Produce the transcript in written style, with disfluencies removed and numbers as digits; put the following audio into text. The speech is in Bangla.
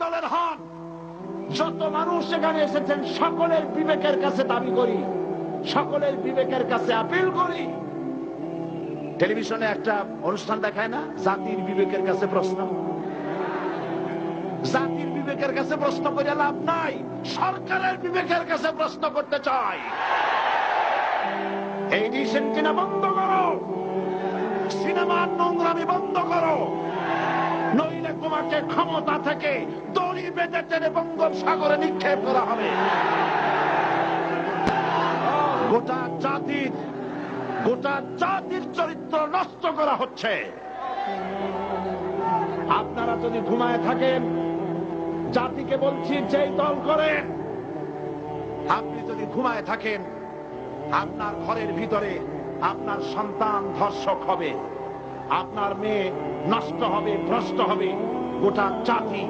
দলের হন, যত মানুষ সেখানে এসেছেন সকলের বিবেকের কাছে দাবি করি, সকলের বিবেকের কাছে আপিল করি। টেলিভিশনে একটা অনুষ্ঠান দেখায় না, জাতির বিবেকের কাছে প্রশ্ন। জাতির বিবেকের কাছে প্রশ্ন করে লাভ নাই, সরকারের বিবেকের কাছে প্রশ্ন করতে চাই। এই ডিসেন্টিনা বন্ধ করো, সিনেমার নোংরামি বন্ধ করো, নইলে তোমাকে ক্ষমতা থেকে দড়ি বেঁধে টেনে বঙ্গোপসাগরে নিক্ষেপ করা হবে। গোটা জাতির চরিত্র নষ্ট করা হচ্ছে। আপনারা যদি ঘুমায় থাকেন, জাতিকে বলছি যেই দল করেন, আপনি যদি ঘুমায় থাকেন, আপনার ঘরের ভিতরে আপনার সন্তান ধর্ষক হবে, আপনার মেয়ে নষ্ট হবে, ভ্রষ্ট হবে, গোটা জাতি